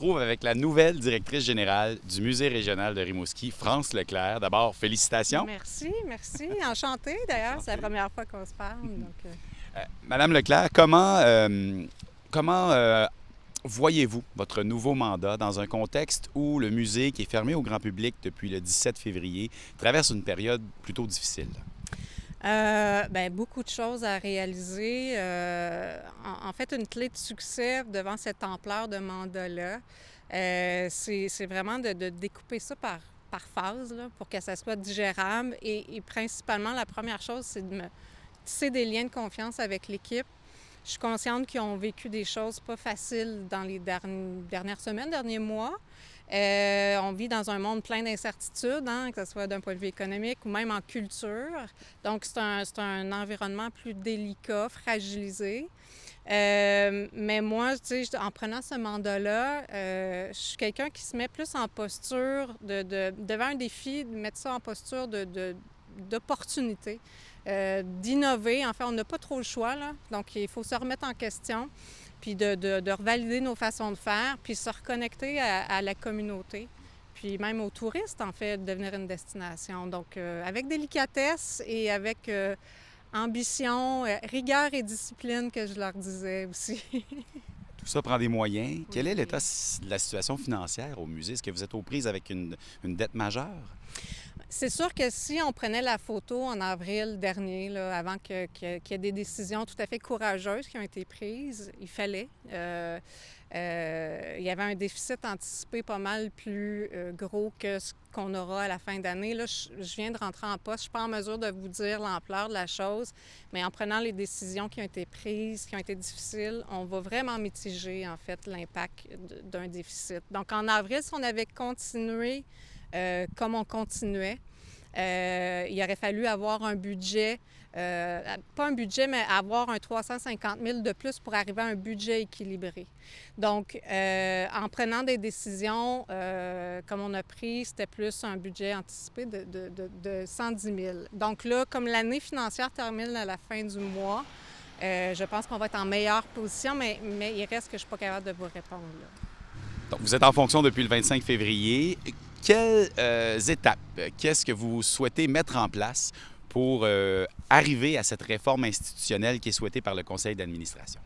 Trouve avec la nouvelle directrice générale du Musée régional de Rimouski, France Leclerc. D'abord, félicitations. Merci, merci. Enchantée d'ailleurs, c'est la première fois qu'on se parle. Madame Leclerc, comment voyez-vous votre nouveau mandat dans un contexte où le musée, qui est fermé au grand public depuis le 17 février, traverse une période plutôt difficile? Beaucoup de choses à réaliser. En fait, une clé de succès devant cette ampleur de mandat-là, c'est vraiment de découper ça par phase là, pour que ça soit digérable. Et principalement, la première chose, c'est de me tisser des liens de confiance avec l'équipe. Je suis consciente qu'ils ont vécu des choses pas faciles dans les dernières semaines, derniers mois. On vit dans un monde plein d'incertitudes, hein, que ce soit d'un point de vue économique ou même en culture. Donc, c'est un environnement plus délicat, fragilisé. Mais moi, tu sais, en prenant ce mandat-là, je suis quelqu'un qui se met plus en posture devant un défi, de mettre ça en posture d'opportunité, d'innover. En fait, on n'a pas trop le choix, là. Donc, il faut se remettre en question, puis de revalider nos façons de faire, puis se reconnecter à la communauté, puis même aux touristes, en fait, de devenir une destination. Donc, avec délicatesse et avec ambition, rigueur et discipline, que je leur disais aussi. Tout ça prend des moyens. Quel est Oui. l'état de la situation financière au musée? Est-ce que vous êtes aux prises avec une dette majeure? C'est sûr que si on prenait la photo en avril dernier, là, avant qu'il y ait des décisions tout à fait courageuses qui ont été prises, il fallait. Il y avait un déficit anticipé pas mal plus gros que ce qu'on aura à la fin d'année. Là, je viens de rentrer en poste. Je ne suis pas en mesure de vous dire l'ampleur de la chose, mais en prenant les décisions qui ont été prises, qui ont été difficiles, on va vraiment mitiger, en fait, l'impact d'un déficit. Donc, en avril, si on avait continué comme on continuait, il aurait fallu avoir un budget, pas un budget, mais avoir un 350 000 de plus pour arriver à un budget équilibré. Donc, en prenant des décisions comme on a pris, c'était plus un budget anticipé de 110 000. Donc là, comme l'année financière termine à la fin du mois, je pense qu'on va être en meilleure position, mais il reste que je ne suis pas capable de vous répondre là. Donc, vous êtes en fonction depuis le 25 février. Quelles étapes, qu'est-ce que vous souhaitez mettre en place pour arriver à cette réforme institutionnelle qui est souhaitée par le conseil d'administration?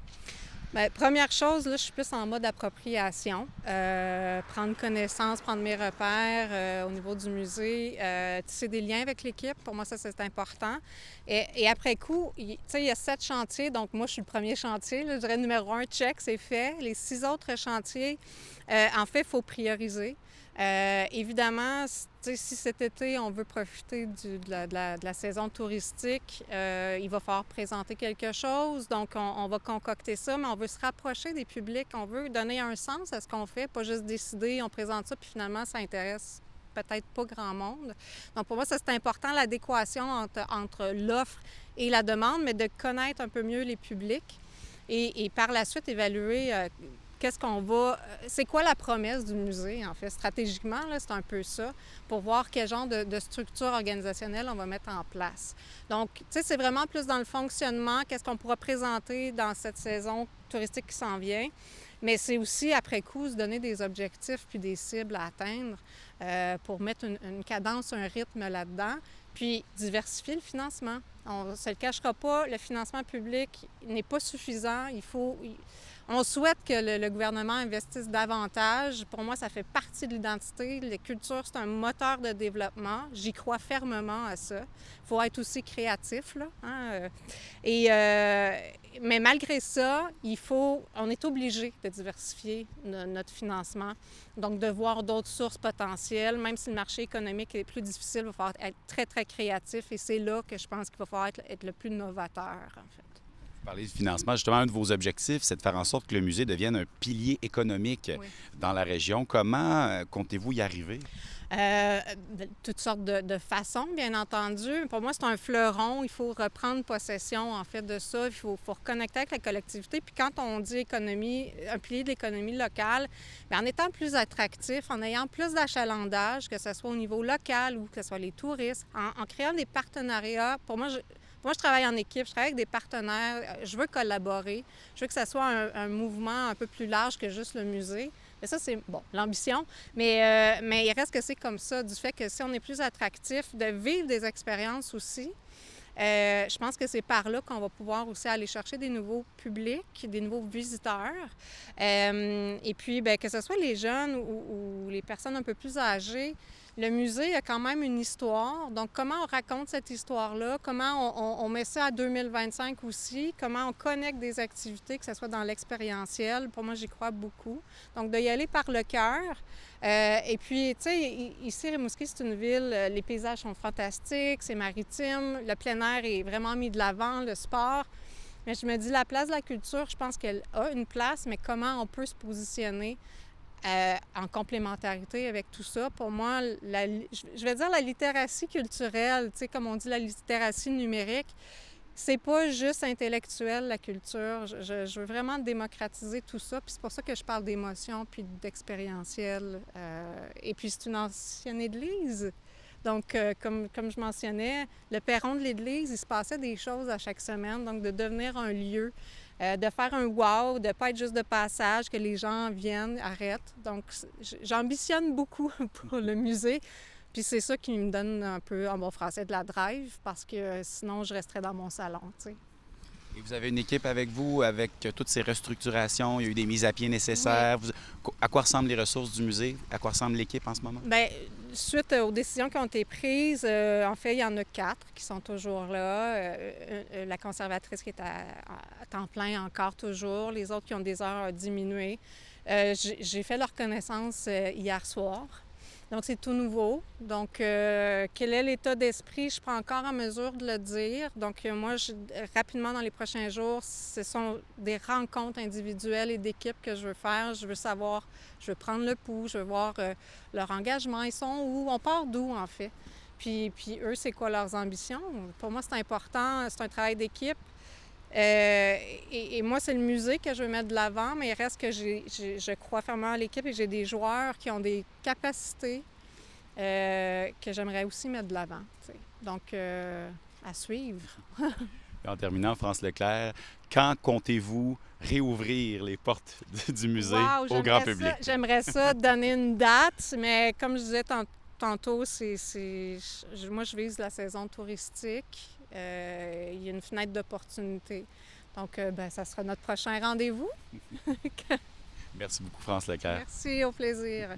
Bien, première chose, là, je suis plus en mode appropriation. Prendre connaissance, prendre mes repères au niveau du musée, tisser des liens avec l'équipe. Pour moi, ça, c'est important. Et après coup, tu sais, il y a 7 chantiers. Donc, moi, je suis le premier chantier. Là, je dirais numéro 1, check, c'est fait. Les 6 autres chantiers, en fait, il faut prioriser. Évidemment, si cet été, on veut profiter de la saison touristique, il va falloir présenter quelque chose. Donc, on va concocter ça, mais on veut se rapprocher des publics. On veut donner un sens à ce qu'on fait, pas juste décider, on présente ça, puis finalement, ça intéresse peut-être pas grand monde. Donc, pour moi, ça, c'est important, l'adéquation entre l'offre et la demande, mais de connaître un peu mieux les publics et par la suite, évaluer qu'est-ce qu'on va. C'est quoi la promesse du musée, en fait? Stratégiquement, là, c'est un peu ça, pour voir quel genre de structure organisationnelle on va mettre en place. Donc, tu sais, c'est vraiment plus dans le fonctionnement, qu'est-ce qu'on pourra présenter dans cette saison touristique qui s'en vient. Mais c'est aussi, après coup, se donner des objectifs puis des cibles à atteindre pour mettre une cadence, un rythme là-dedans. Puis diversifier le financement. On ne se le cachera pas, le financement public n'est pas suffisant. On souhaite que le gouvernement investisse davantage. Pour moi, ça fait partie de l'identité. La culture, c'est un moteur de développement. J'y crois fermement à ça. Il faut être aussi créatif, là, hein? Mais malgré ça, on est obligé de diversifier notre financement. Donc, de voir d'autres sources potentielles, même si le marché économique est plus difficile, il va falloir être très, très créatif. Et c'est là que je pense qu'il va falloir être le plus novateur, en fait. Vous parlez de financement. Justement, un de vos objectifs, c'est de faire en sorte que le musée devienne un pilier économique Oui. dans la région. Comment comptez-vous y arriver? De toutes sortes de façons, bien entendu. Pour moi, c'est un fleuron. Il faut reprendre possession, en fait, de ça. Il faut reconnecter avec la collectivité. Puis quand on dit économie, un pilier de l'économie locale, bien, en étant plus attractif, en ayant plus d'achalandage, que ce soit au niveau local ou que ce soit les touristes, en créant des partenariats. Pour moi, je travaille en équipe, je travaille avec des partenaires, je veux collaborer, je veux que ça soit un mouvement un peu plus large que juste le musée. Mais ça, c'est, bon, l'ambition. Mais il reste que c'est comme ça, du fait que si on est plus attractif, de vivre des expériences aussi, je pense que c'est par là qu'on va pouvoir aussi aller chercher des nouveaux publics, des nouveaux visiteurs. Et puis, bien, que ce soit les jeunes ou les personnes un peu plus âgées, le musée a quand même une histoire. Donc, comment on raconte cette histoire-là? Comment on met ça à 2025 aussi? Comment on connecte des activités, que ce soit dans l'expérientiel? Pour moi, j'y crois beaucoup. Donc, d'y aller par le cœur. Et puis, tu sais, ici, Rimouski, c'est une ville, les paysages sont fantastiques, c'est maritime, le plein air est vraiment mis de l'avant, le sport. Mais je me dis, la place de la culture, je pense qu'elle a une place, mais comment on peut se positionner en complémentarité avec tout ça? Pour moi, je vais dire la littératie culturelle, tu sais, comme on dit, la littératie numérique, c'est pas juste intellectuel, la culture. Je veux vraiment démocratiser tout ça. Puis c'est pour ça que je parle d'émotion puis d'expérientiel. Et puis c'est une ancienne église. Donc, comme je mentionnais, le perron de l'église, il se passait des choses à chaque semaine. Donc, de devenir un lieu, de faire un wow, de ne pas être juste de passage, que les gens viennent, arrêtent. Donc, j'ambitionne beaucoup pour le musée. Puis c'est ça qui me donne un peu, en bon français, de la drive, parce que sinon, je resterais dans mon salon, tu sais. Et vous avez une équipe avec vous, avec toutes ces restructurations, il y a eu des mises à pied nécessaires. Oui. À quoi ressemblent les ressources du musée? À quoi ressemble l'équipe en ce moment? Bien, suite aux décisions qui ont été prises, en fait, il y en a 4 qui sont toujours là. La conservatrice qui est à temps plein encore toujours. Les autres qui ont des heures diminuées. J'ai fait leur connaissance hier soir. Donc, c'est tout nouveau. Donc, quel est l'état d'esprit? Je ne suis pas encore en mesure de le dire. Donc, moi, rapidement, dans les prochains jours, ce sont des rencontres individuelles et d'équipes que je veux faire. Je veux savoir, je veux prendre le pouls, je veux voir leur engagement. Ils sont où? On part d'où, en fait? Puis eux, c'est quoi leurs ambitions? Pour moi, c'est important. C'est un travail d'équipe. Et moi, c'est le musée que je veux mettre de l'avant, mais il reste que je crois fermement à l'équipe et j'ai des joueurs qui ont des capacités que j'aimerais aussi mettre de l'avant. T'sais. Donc, à suivre. Et en terminant, France Leclerc, quand comptez-vous réouvrir les portes du musée au grand public? J'aimerais ça donner une date, mais comme je disais tantôt, moi, je vise la saison touristique. Il y a une fenêtre d'opportunité. Donc, ça sera notre prochain rendez-vous. Merci beaucoup, France Leclerc. Merci, au plaisir.